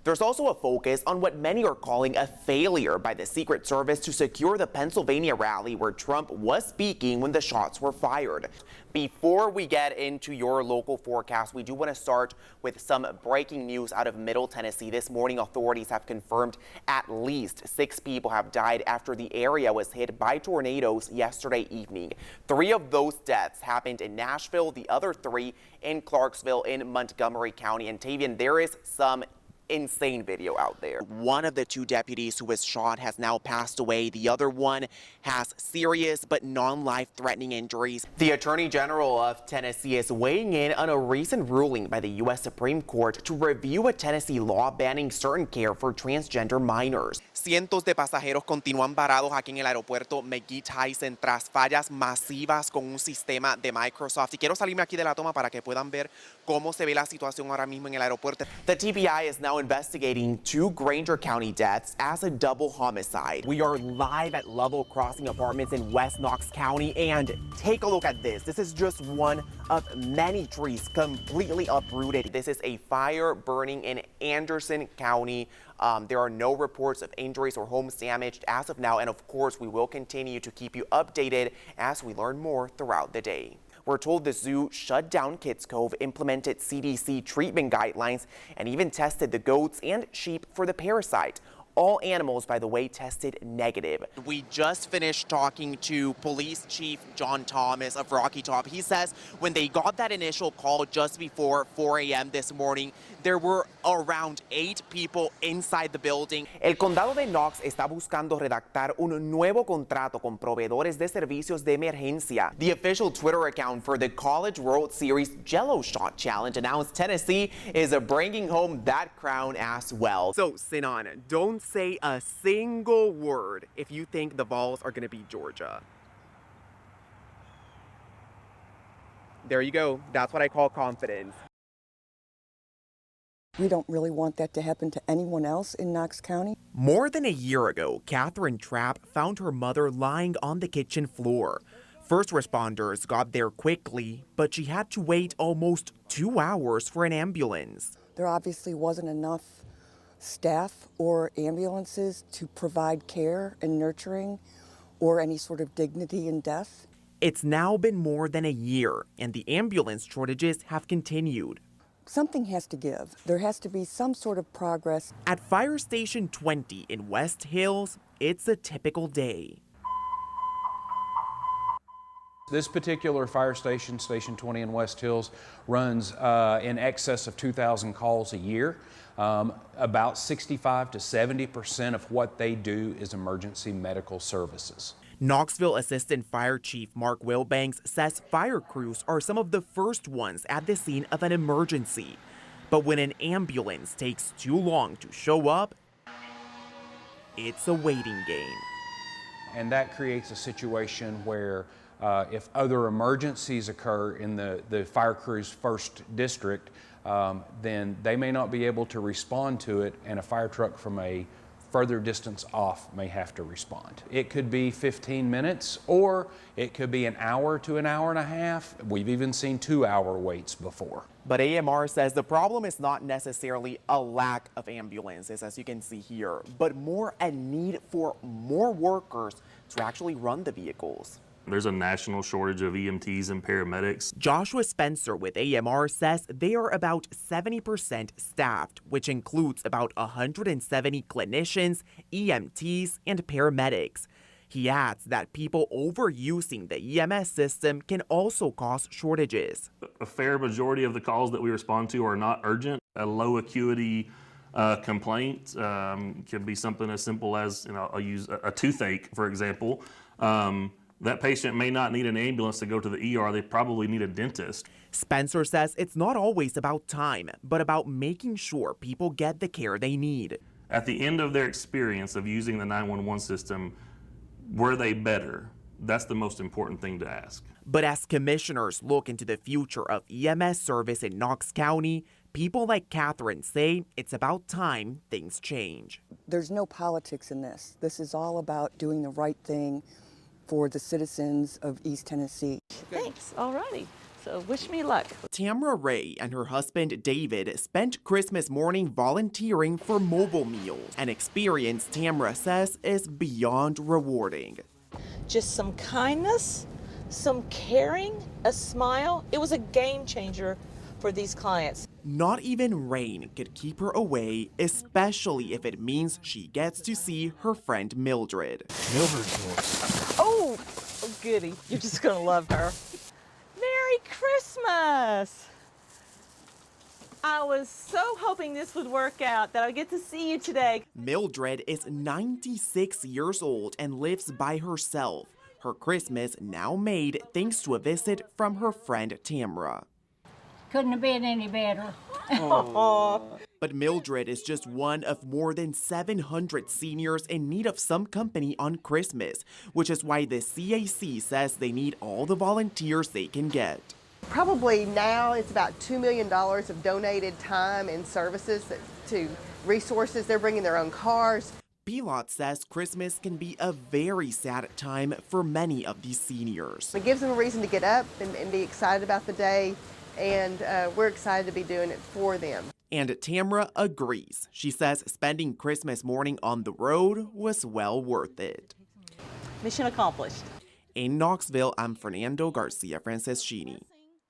There's also a focus on what many are calling a failure by the Secret Service to secure the Pennsylvania rally where Trump was speaking when the shots were fired. Before we get into your local forecast, we do want to start with some breaking news out of Middle Tennessee. This morning, authorities have confirmed at least 6 people have died after the area was hit by tornadoes yesterday evening. 3 of those deaths happened in Nashville, the other 3 in Clarksville in Montgomery County. And Tavian, there is some insane video out there. One of the 2 deputies who was shot has now passed away. The other one has serious but non-life threatening injuries. The Attorney General of Tennessee is weighing in on a recent ruling by the U.S. Supreme Court to review a Tennessee law banning certain care for transgender minors. Cientos de pasajeros continúan varados aquí en el aeropuerto McGee-Tyson tras fallas masivas con un sistema de Microsoft. Y quiero salirme aquí de la toma para que puedan ver cómo se ve la situación ahora mismo en el aeropuerto. The TPI is now investigating 2 Granger County deaths as a double homicide. We are live at Level Crossing Apartments in West Knox County, and take a look at this. This is just one of many trees completely uprooted. This is a fire burning in Anderson County. There are no reports of injuries or homes damaged as of now, and of course we will continue to keep you updated as we learn more throughout the day. We're told the zoo shut down Kids Cove, implemented CDC treatment guidelines, and even tested the goats and sheep for the parasite. All animals, by the way, tested negative. We just finished talking to Police Chief John Thomas of Rocky Top. He says when they got that initial call just before 4 a.m. this morning, there were around 8 people inside the building. El condado de Knox está buscando redactar un nuevo contrato con proveedores de servicios de emergencia. The official Twitter account for the College World Series Jello Shot Challenge announced Tennessee is bringing home that crown as well. So, Sinan, don't say a single word if you think the Vols are going to beat Georgia. There you go. That's what I call confidence. We don't really want that to happen to anyone else in Knox County. More than a year ago, Catherine Trapp found her mother lying on the kitchen floor. First responders got there quickly, but she had to wait almost 2 hours for an ambulance. There obviously wasn't enough staff or ambulances to provide care and nurturing or any sort of dignity in death. It's now been more than a year, and the ambulance shortages have continued. Something has to give. There has to be some sort of progress. At Fire Station 20 in West Hills, it's a typical day. This particular fire station, Station 20 in West Hills, runs in excess of 2,000 calls a year. About 65 to 70% of what they do is emergency medical services. Knoxville Assistant Fire Chief Mark Wilbanks says fire crews are some of the first ones at the scene of an emergency. But when an ambulance takes too long to show up, it's a waiting game. And that creates a situation where if other emergencies occur in the fire crew's first district, then they may not be able to respond to it, and a fire truck from a further distance off may have to respond. It could be 15 minutes, or it could be an hour to an hour and a half. We've even seen 2-hour waits before. But AMR says the problem is not necessarily a lack of ambulances, as you can see here, but more a need for more workers to actually run the vehicles. There's a national shortage of EMTs and paramedics. Joshua Spencer with AMR says they are about 70% staffed, which includes about 170 clinicians, EMTs, and paramedics. He adds that people overusing the EMS system can also cause shortages. A fair majority of the calls that we respond to are not urgent. A low acuity complaint can be something as simple as, I'll use a toothache, for example. That patient may not need an ambulance to go to the ER. They probably need a dentist. Spencer says it's not always about time, but about making sure people get the care they need. At the end of their experience of using the 911 system, were they better? That's the most important thing to ask. But as commissioners look into the future of EMS service in Knox County, people like Catherine say it's about time things change. There's no politics in this. This is all about doing the right thing for the citizens of East Tennessee. Thanks. All righty. So wish me luck. Tamra Ray and her husband David spent Christmas morning volunteering for mobile meals, an experience Tamra says is beyond rewarding. Just some kindness, some caring, a smile. It was a game changer for these clients. Not even rain could keep her away, especially if it means she gets to see her friend Mildred. Oh, goody. You're just going to love her. Merry Christmas. I was so hoping this would work out, that I would get to see you today. Mildred is 96 years old and lives by herself. Her Christmas now made thanks to a visit from her friend Tamra. Couldn't have been any better. But Mildred is just one of more than 700 seniors in need of some company on Christmas, which is why the CAC says they need all the volunteers they can get. Probably now it's about $2 million of donated time and services to resources. They're bringing their own cars. Pilot says Christmas can be a very sad time for many of these seniors. It gives them a reason to get up and be excited about the day, and we're excited to be doing it for them. And Tamra agrees. She says spending Christmas morning on the road was well worth it. Mission accomplished. In Knoxville, I'm Fernando Garcia-Franceschini.